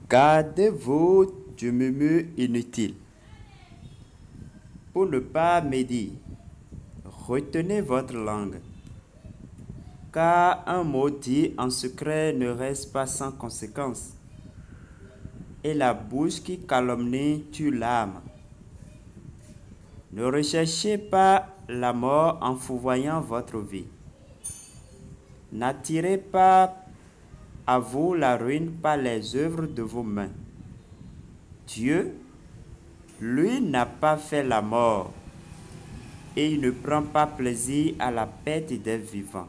Gardez-vous du murmure inutile. Pour ne pas médire, retenez votre langue, car un mot dit en secret ne reste pas sans conséquence, et la bouche qui calomnie tue l'âme. Ne recherchez pas la mort en fourvoyant votre vie. N'attirez pas à vous la ruine par les œuvres de vos mains. Dieu, lui, n'a pas fait la mort, et il ne prend pas plaisir à la perte des vivants.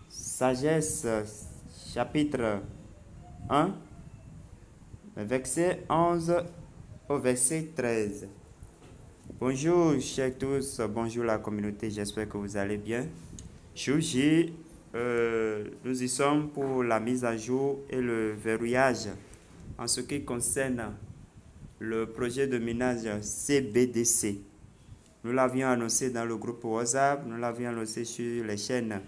Sagesse, chapitre 1, verset 11 au verset 13. Bonjour chers tous, bonjour la communauté, j'espère que vous allez bien. Jour J, nous y sommes pour la mise à jour et le verrouillage en ce qui concerne le projet de minage CBDC. Nous l'avions annoncé dans le groupe WhatsApp, nous l'avions annoncé sur les chaînes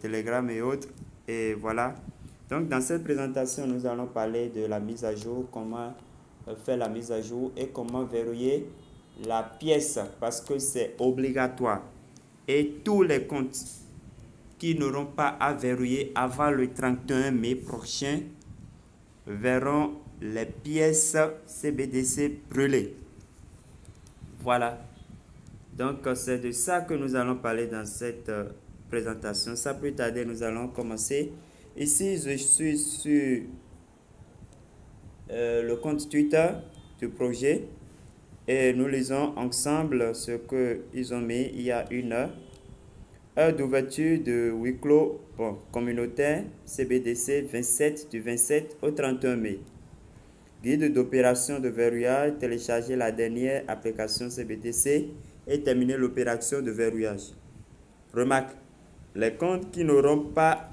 Telegram et autres. Et voilà. Donc dans cette présentation, nous allons parler de la mise à jour, comment faire la mise à jour et comment verrouiller la pièce parce que c'est obligatoire. Et tous les comptes qui n'auront pas à verrouiller avant le 31 mai prochain verront les pièces CBDC brûlées. Voilà. Donc, c'est de ça que nous allons parler dans cette présentation. Sans plus tarder, nous allons commencer. Ici, je suis sur le compte Twitter du projet et nous lisons ensemble ce qu'ils ont mis il y a une heure. Heure d'ouverture de huis clos communautaire CBDC 27 du 27 au 31 mai. Guide d'opération de verrouillage, télécharger la dernière application CBDC et terminer l'opération de verrouillage. Remarque, les comptes qui n'ont pas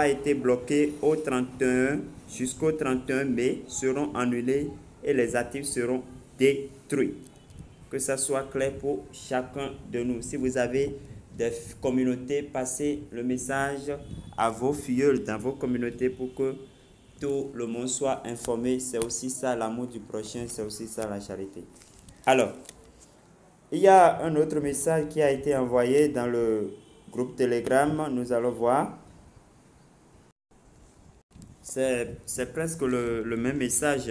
été bloqués au 31 jusqu'au 31 mai seront annulés et les actifs seront détruits. Que ça soit clair pour chacun de nous. Si vous avez des communautés, passez le message à vos filleuls dans vos communautés pour que tout le monde soit informé. C'est aussi ça l'amour du prochain, c'est aussi ça la charité. Alors, il y a un autre message qui a été envoyé dans le groupe Telegram. Nous allons voir. C'est presque le même message.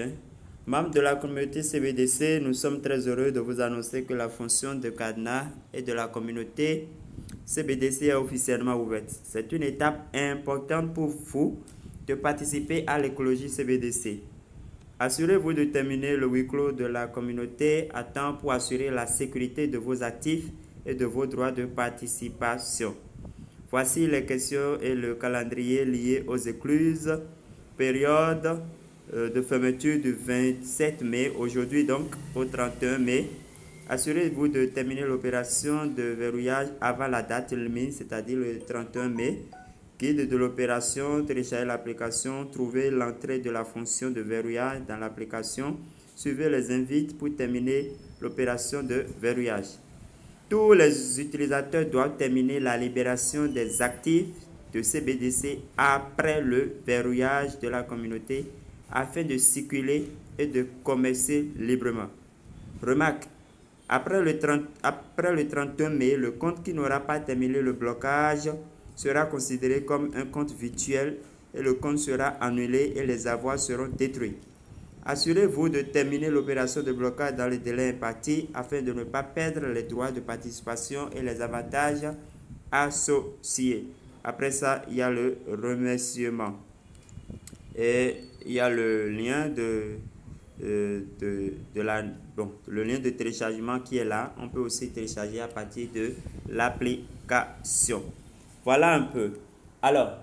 Membres de la communauté CBDC, nous sommes très heureux de vous annoncer que la fonction de cadenas et de la communauté CBDC est officiellement ouverte. C'est une étape importante pour vous de participer à l'écologie CBDC. Assurez-vous de terminer le huis clos de la communauté à temps pour assurer la sécurité de vos actifs et de vos droits de participation. Voici les questions et le calendrier liés aux écluses. Période de fermeture du 27 mai, aujourd'hui donc au 31 mai. Assurez-vous de terminer l'opération de verrouillage avant la date limite, c'est-à-dire le 31 mai. Guide de l'opération, téléchargez l'application, trouvez l'entrée de la fonction de verrouillage dans l'application. Suivez les invites pour terminer l'opération de verrouillage. Tous les utilisateurs doivent terminer la libération des actifs de CBDC après le verrouillage de la communauté afin de circuler et de commercer librement. Remarque, après le 31 mai, le compte qui n'aura pas terminé le blocage sera considéré comme un compte virtuel et le compte sera annulé et les avoirs seront détruits. Assurez-vous de terminer l'opération de blocage dans le délai imparti afin de ne pas perdre les droits de participation et les avantages associés. Après ça, il y a le remerciement. Et il y a le lien le lien de téléchargement qui est là. On peut aussi télécharger à partir de l'application. Voilà un peu. Alors,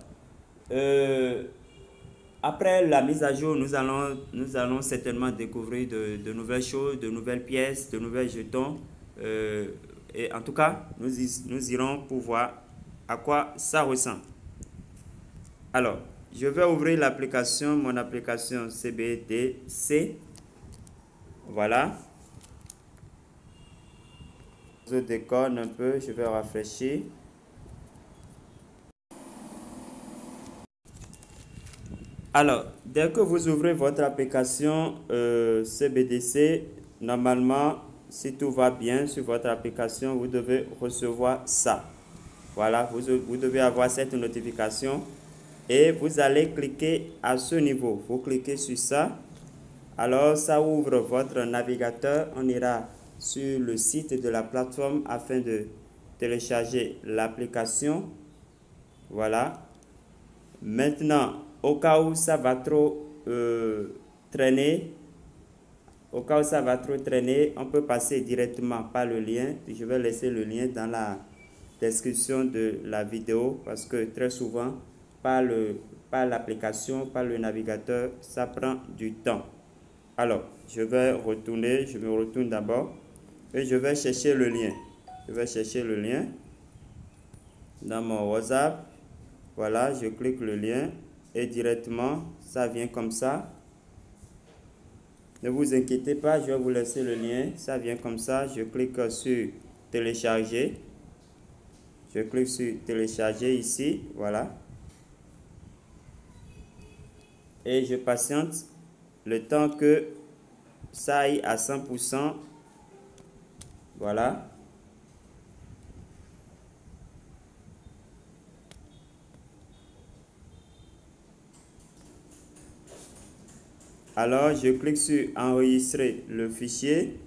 après la mise à jour, nous allons certainement découvrir de nouvelles choses, de nouvelles pièces, de nouvelles jetons. Et en tout cas, nous irons pour voir à quoi ça ressemble. Alors, je vais ouvrir l'application, mon application CBDC. Voilà. Je déconne un peu, je vais rafraîchir. Alors, dès que vous ouvrez votre application CBDC, normalement, si tout va bien sur votre application, vous devez recevoir ça. Voilà, vous devez avoir cette notification et vous allez cliquer à ce niveau. Vous cliquez sur ça. Alors, ça ouvre votre navigateur. On ira sur le site de la plateforme afin de télécharger l'application. Voilà. Maintenant, au cas où ça va trop traîner, on peut passer directement par le lien. Je vais laisser le lien dans la description de la vidéo parce que très souvent, par l'application, par le navigateur, ça prend du temps. Alors, je me retourne d'abord et je vais chercher le lien. Je vais chercher le lien dans mon WhatsApp. Voilà, je clique le lien et directement, ça vient comme ça. Ne vous inquiétez pas, je vais vous laisser le lien. Ça vient comme ça. Je clique sur télécharger. Je clique sur télécharger ici. Voilà. Et je patiente le temps que ça aille à 100%. Voilà. Alors, je clique sur enregistrer le fichier.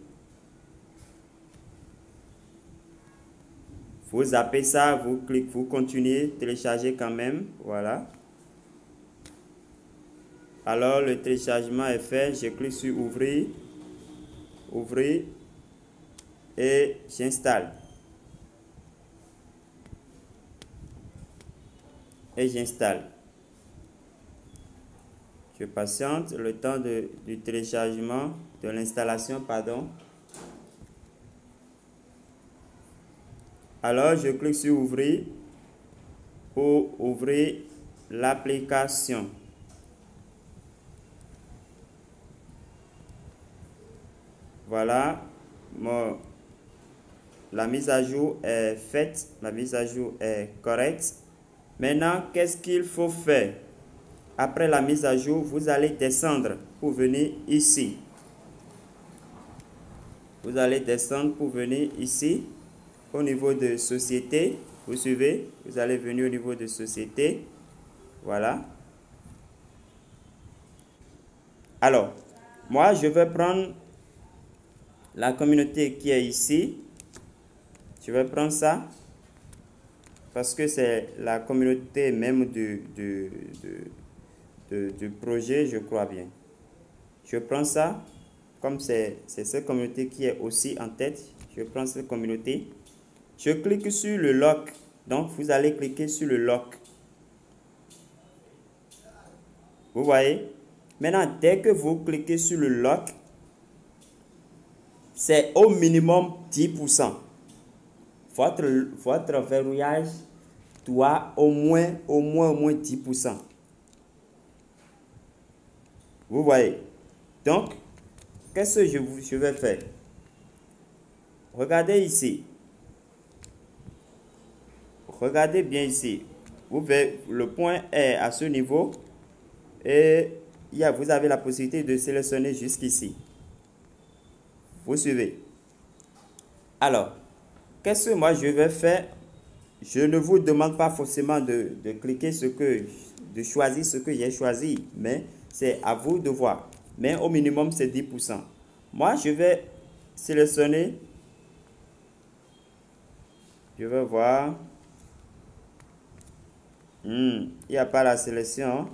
Vous zappez ça, vous cliquez, vous continuez, télécharger quand même. Voilà. Alors, le téléchargement est fait. Je clique sur ouvrir. Ouvrir. Et j'installe. Et j'installe. Je patiente le temps du téléchargement, de l'installation, pardon. Alors, je clique sur ouvrir pour ouvrir l'application. Voilà, la mise à jour est faite, la mise à jour est correcte. Maintenant, qu'est-ce qu'il faut faire? Après la mise à jour, vous allez descendre pour venir ici. Vous allez descendre pour venir ici, au niveau de société. Vous suivez? Vous allez venir au niveau de société. Voilà. Alors, moi, je vais prendre la communauté qui est ici. Je vais prendre ça parce que c'est la communauté même du projet, je crois bien. Je prends ça, comme c'est cette communauté qui est aussi en tête, je prends cette communauté. Je clique sur le lock. Donc, vous allez cliquer sur le lock. Vous voyez? Maintenant, dès que vous cliquez sur le lock, c'est au minimum 10%. Votre verrouillage doit au moins 10%. Vous voyez? Donc, qu'est-ce que je vais faire? Regardez ici. Regardez bien ici. Vous verrez, le point est à ce niveau. Et vous avez la possibilité de sélectionner jusqu'ici. Vous suivez? Alors, qu'est-ce que moi je vais faire? Je ne vous demande pas forcément de cliquer de choisir ce que j'ai choisi, mais c'est à vous de voir. Mais au minimum, c'est 10%. Moi, je vais sélectionner. Je vais voir. Il n'y a pas la sélection.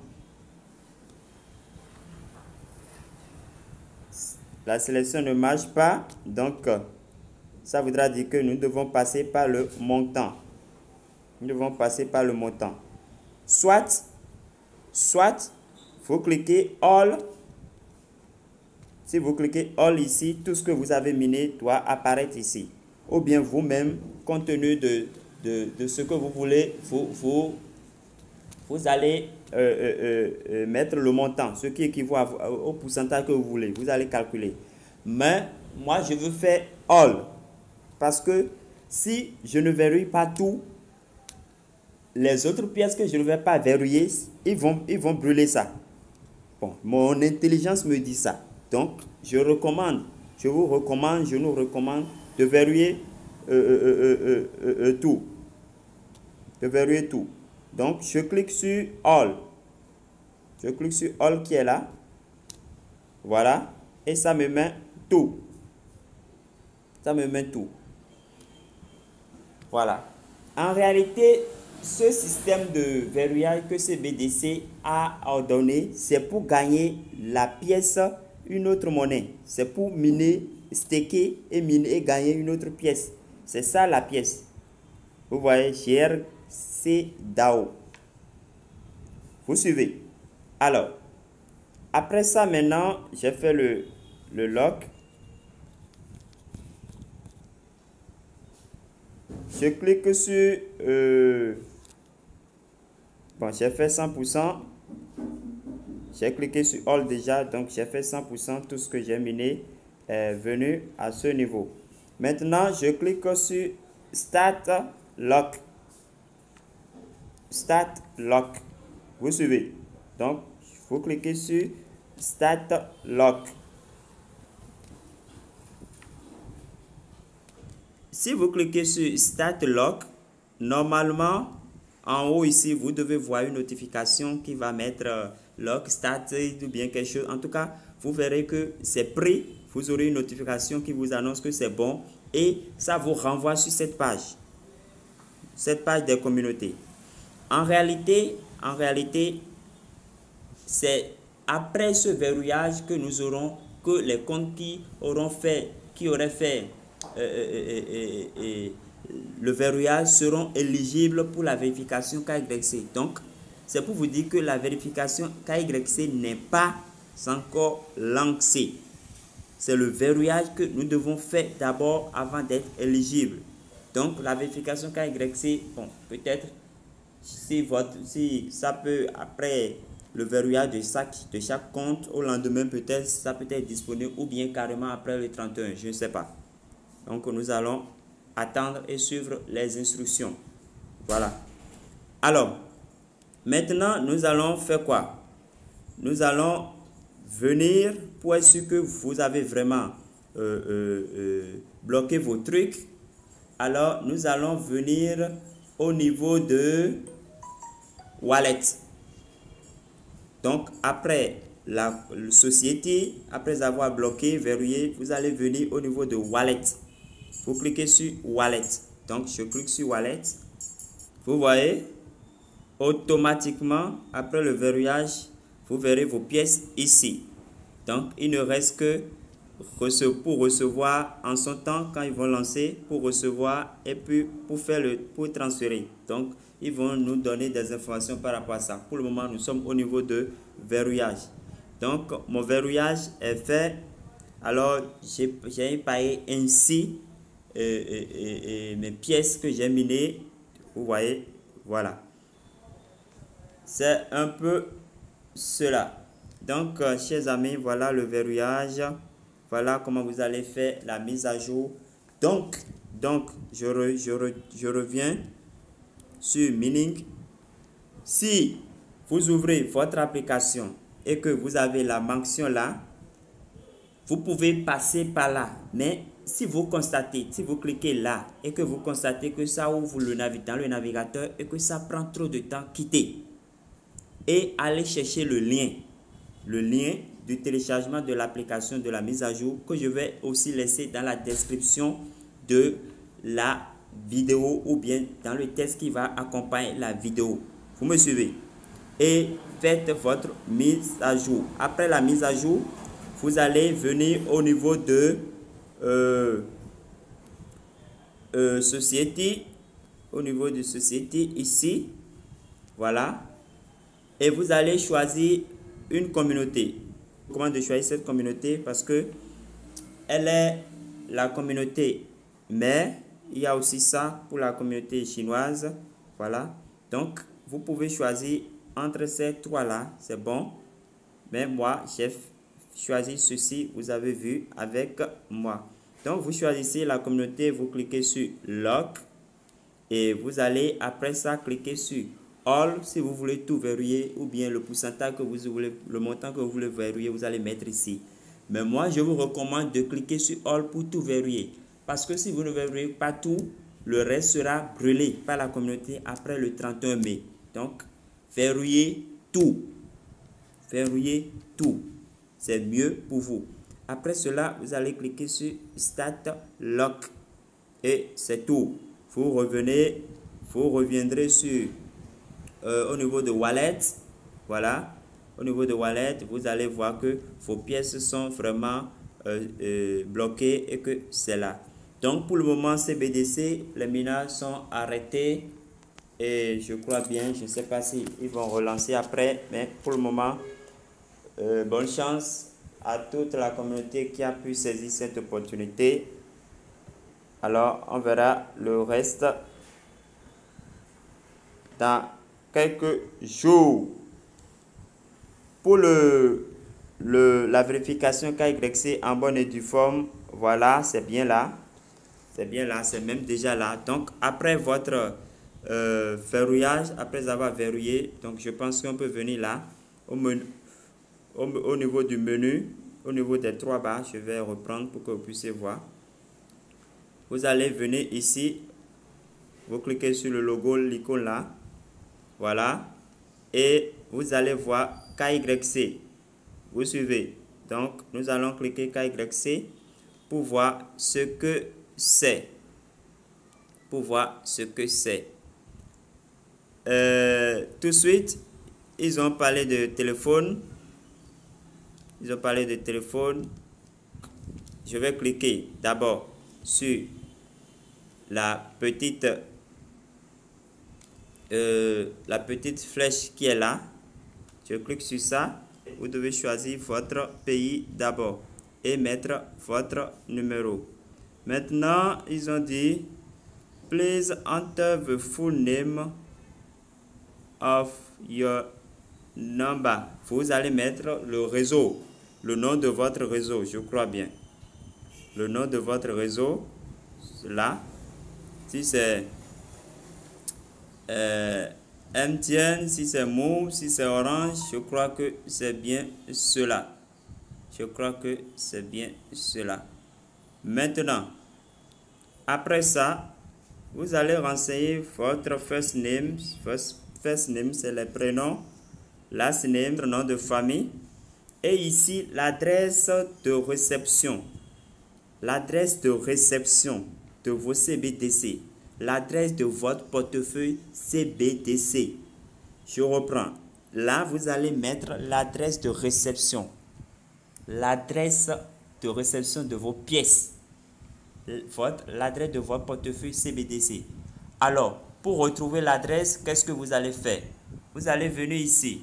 La sélection ne marche pas. Donc, ça voudra dire que nous devons passer par le montant. Nous devons passer par le montant. Soit, vous cliquez All. Si vous cliquez All ici, tout ce que vous avez miné doit apparaître ici. Ou bien vous-même, compte tenu de ce que vous voulez, vous allez mettre le montant, ce qui équivaut au pourcentage que vous voulez. Vous allez calculer. Mais moi, je veux faire All. Parce que si je ne verrouille pas tout, les autres pièces que je ne vais pas verrouiller, ils vont brûler ça. Bon, mon intelligence me dit ça. Donc, je vous recommande, je nous recommande de verrouiller tout. De verrouiller tout. Donc, je clique sur All. Je clique sur All qui est là. Voilà. Et ça me met tout. Ça me met tout. Voilà. En réalité, ce système de verrouillage que ce BDC a ordonné, c'est pour gagner la pièce, une autre monnaie. C'est pour miner, staker et miner et gagner une autre pièce. C'est ça la pièce. Vous voyez, GRC DAO. Vous suivez. Alors, après ça, maintenant, j'ai fait le lock. Je clique sur... bon, j'ai fait 100%. J'ai cliqué sur All déjà, donc j'ai fait 100%. Tout ce que j'ai miné est venu à ce niveau. Maintenant, je clique sur Start Lock. Start Lock. Vous suivez. Donc, vous cliquez sur Start Lock. Si vous cliquez sur Start Lock, normalement, en haut ici, vous devez voir une notification qui va mettre Lock Start ou bien quelque chose. En tout cas, vous verrez que c'est pris. Vous aurez une notification qui vous annonce que c'est bon et ça vous renvoie sur cette page des communautés. En réalité, c'est après ce verrouillage que nous aurons, que les comptes qui auraient fait le verrouillage seront éligibles pour la vérification KYC. Donc, c'est pour vous dire que la vérification KYC n'est pas encore lancée. C'est le verrouillage que nous devons faire d'abord avant d'être éligible. Donc, la vérification KYC, bon, peut-être si ça peut, après le verrouillage de chaque compte, au lendemain, peut-être ça peut être disponible ou bien carrément après le 31, je ne sais pas. Donc, nous allons attendre et suivre les instructions. Voilà. Alors, maintenant, nous allons faire quoi? Nous allons venir pour être sûr que vous avez vraiment bloqué vos trucs. Alors, nous allons venir au niveau de Wallet. Donc, après la société, après avoir bloqué, verrouillé, vous allez venir au niveau de Wallet. Vous cliquez sur Wallet. Donc, je clique sur Wallet. Vous voyez, automatiquement, après le verrouillage, vous verrez vos pièces ici. Donc, il ne reste que pour recevoir en son temps, quand ils vont lancer, pour recevoir et puis pour transférer. Donc, ils vont nous donner des informations par rapport à ça. Pour le moment, nous sommes au niveau de verrouillage. Donc, mon verrouillage est fait. Alors, j'ai payé ainsi mes pièces que j'ai minées. Vous voyez, voilà. C'est un peu cela. Donc, chers amis, voilà le verrouillage. Voilà comment vous allez faire la mise à jour. Donc je reviens sur Mining. Si vous ouvrez votre application et que vous avez la mention là, vous pouvez passer par là. Mais si vous constatez, si vous cliquez là et que vous constatez que ça ouvre dans le navigateur et que ça prend trop de temps, quittez. Et allez chercher le lien du téléchargement de l'application de la mise à jour que je vais aussi laisser dans la description de la vidéo ou bien dans le texte qui va accompagner la vidéo. Vous me suivez? Et faites votre mise à jour. Après la mise à jour, vous allez venir au niveau de société, au niveau de société ici, voilà, et vous allez choisir une communauté. Comment de choisir cette communauté? Parce que elle est la communauté mère. Il y a aussi ça pour la communauté chinoise. Voilà. Donc, vous pouvez choisir entre ces trois-là. C'est bon. Mais moi, j'ai choisi ceci. Vous avez vu avec moi. Donc, vous choisissez la communauté. Vous cliquez sur Lock. Et vous allez après ça cliquer sur All si vous voulez tout verrouiller, ou bien le pourcentage que vous voulez, le montant que vous voulez verrouiller, vous allez mettre ici. Mais moi, je vous recommande de cliquer sur All pour tout verrouiller. Parce que si vous ne verrouillez pas tout, le reste sera brûlé par la communauté après le 31 mai. Donc, verrouillez tout. Verrouillez tout. C'est mieux pour vous. Après cela, vous allez cliquer sur Start Lock. Et c'est tout. Vous reviendrez sur au niveau de Wallet. Voilà. Au niveau de Wallet, vous allez voir que vos pièces sont vraiment bloquées et que c'est là. Donc pour le moment, CBDC, les minages sont arrêtés. Et je crois bien, je ne sais pas si ils vont relancer après. Mais pour le moment, bonne chance à toute la communauté qui a pu saisir cette opportunité. Alors, on verra le reste dans quelques jours. Pour la vérification KYC en bonne et due forme, voilà, c'est bien là. C'est bien là, c'est même déjà là. Donc, après votre verrouillage, après avoir verrouillé, donc je pense qu'on peut venir là, au niveau du menu, au niveau des 3 barres, je vais reprendre pour que vous puissiez voir. Vous allez venir ici, vous cliquez sur le logo, l'icône là, voilà, et vous allez voir KYC. Vous suivez. Donc, nous allons cliquer KYC pour voir ce que c'est. Pour voir ce que c'est. Tout de suite, ils ont parlé de téléphone. Ils ont parlé de téléphone. Je vais cliquer d'abord sur la petite flèche qui est là. Je clique sur ça. Vous devez choisir votre pays d'abord et mettre votre numéro. Maintenant, ils ont dit please enter the full name of your number. Vous allez mettre le réseau, le nom de votre réseau, je crois bien. Le nom de votre réseau, là. Si c'est MTN, si c'est Move, si c'est Orange, je crois que c'est bien cela. Je crois que c'est bien cela. Maintenant, après ça, vous allez renseigner votre first name. First name, c'est le prénom. Last name, le nom de famille. Et ici, l'adresse de réception. L'adresse de réception de vos CBDC. L'adresse de votre portefeuille CBDC. Je reprends. Là, vous allez mettre l'adresse de réception. L'adresse de réception de vos pièces. L'adresse de votre portefeuille CBDC. Alors, pour retrouver l'adresse, qu'est-ce que vous allez faire? Vous allez venir ici.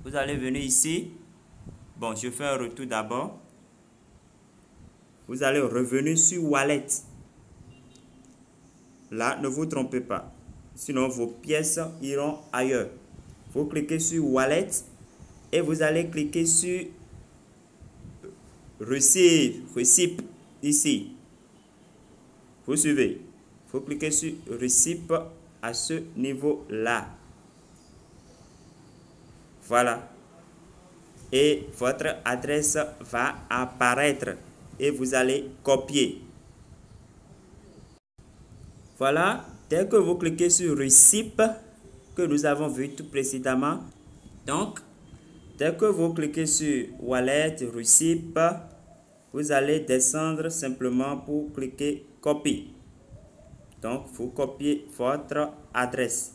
Vous allez venir ici. Bon, je fais un retour d'abord. Vous allez revenir sur Wallet. Là, ne vous trompez pas. Sinon, vos pièces iront ailleurs. Vous cliquez sur Wallet et vous allez cliquer sur Receipt ici. Vous suivez. Vous cliquez sur Receipt à ce niveau-là. Voilà. Et votre adresse va apparaître et vous allez copier. Voilà, dès que vous cliquez sur Receipt que nous avons vu tout précédemment, donc dès que vous cliquez sur Wallet, Receipt, vous allez descendre simplement pour cliquer Copy. Donc, vous copiez votre adresse.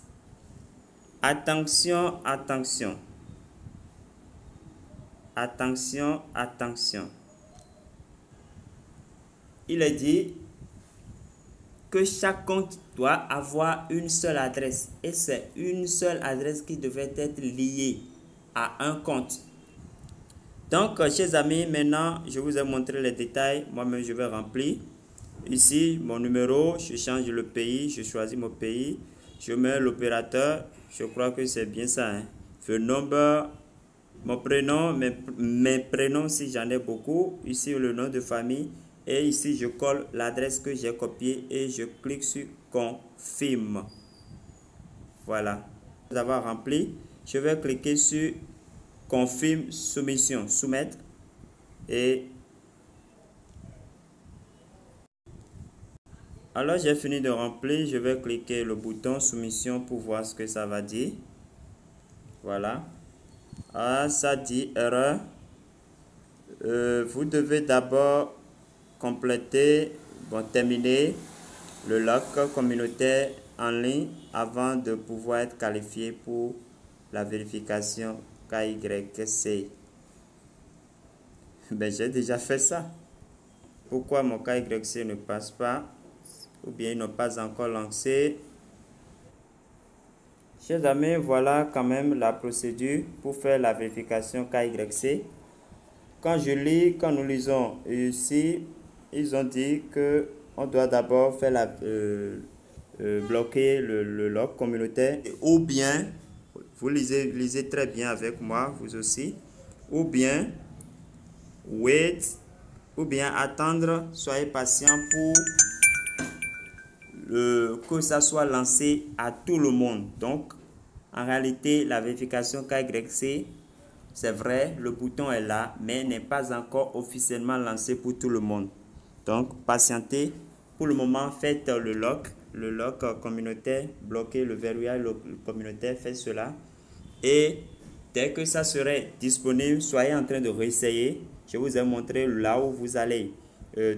Attention, attention. Attention, attention. Il est dit que chaque compte doit avoir une seule adresse. Et c'est une seule adresse qui devait être liée à un compte. Donc, chers amis, maintenant, je vous ai montré les détails. Moi-même, je vais remplir. Ici, mon numéro, je change le pays, je choisis mon pays. Je mets l'opérateur. Je crois que c'est bien ça. Hein? Le number, mon prénom, mes prénoms si j'en ai beaucoup. Ici, le nom de famille. Et ici, je colle l'adresse que j'ai copiée et je clique sur Confirme. Voilà. Après avoir rempli, je vais cliquer sur confirme soumission, soumettre, et alors j'ai fini de remplir. Je vais cliquer le bouton soumission pour voir ce que ça va dire. Voilà. Ah, ça dit erreur. Vous devez d'abord compléter, terminer le loc communautaire en ligne avant de pouvoir être qualifié pour la vérification KYC. Ben, j'ai déjà fait ça. Pourquoi mon KYC ne passe pas? Ou bien ils n'ont pas encore lancé? Chers amis, voilà quand même la procédure pour faire la vérification KYC. Quand nous lisons ici, ils ont dit que on doit d'abord faire bloquer le log communautaire, ou bien, vous lisez très bien avec moi, vous aussi, ou bien wait, ou bien attendre, soyez patient pour que ça soit lancé à tout le monde. Donc, en réalité, la vérification KYC, c'est vrai, le bouton est là, mais n'est pas encore officiellement lancé pour tout le monde. Donc, patientez. Pour le moment, faites le lock communautaire, bloquez le verrouillage communautaire, faites cela. Et dès que ça serait disponible, soyez en train de réessayer. Je vous ai montré là où vous allez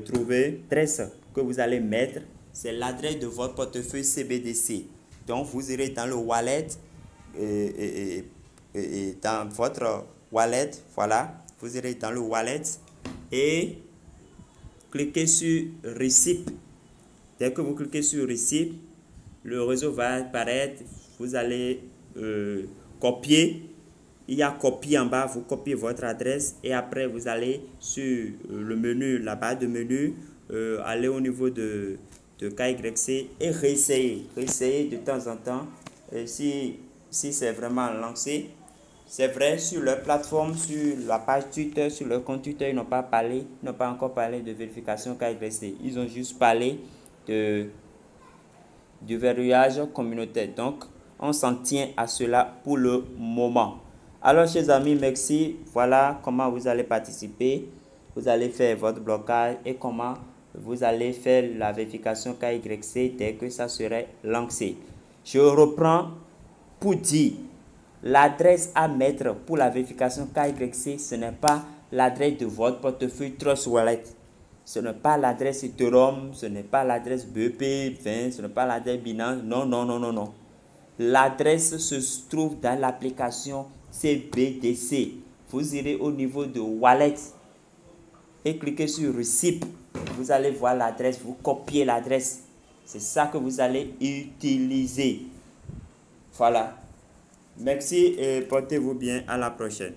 trouver l'adresse que vous allez mettre. C'est l'adresse de votre portefeuille CBDC. Donc, vous irez dans le wallet et dans votre wallet, voilà, vous irez dans le wallet et cliquez sur Receipt. Dès que vous cliquez sur Receipt, le réseau va apparaître. Vous allez copier. Il y a copier en bas, vous copiez votre adresse et après vous allez sur le menu, la barre de menu, aller au niveau de KYC et réessayer. Réessayer de temps en temps. Si c'est vraiment lancé. C'est vrai, sur leur plateforme, sur la page Twitter, sur leur compte Twitter, ils n'ont pas encore parlé de vérification KYC. Ils ont juste parlé du verrouillage communautaire. Donc, on s'en tient à cela pour le moment. Alors, chers amis, merci. Voilà comment vous allez participer. Vous allez faire votre blocage et comment vous allez faire la vérification KYC dès que ça serait lancé. Je reprends pour dire l'adresse à mettre pour la vérification KYC, ce n'est pas l'adresse de votre portefeuille Trust Wallet. Ce n'est pas l'adresse Ethereum, ce n'est pas l'adresse BP20, ce n'est pas l'adresse Binance. Non, non, non, non, non. L'adresse se trouve dans l'application CBDC. Vous irez au niveau de Wallet et cliquez sur Receipt. Vous allez voir l'adresse, vous copiez l'adresse. C'est ça que vous allez utiliser. Voilà. Merci et portez-vous bien. À la prochaine.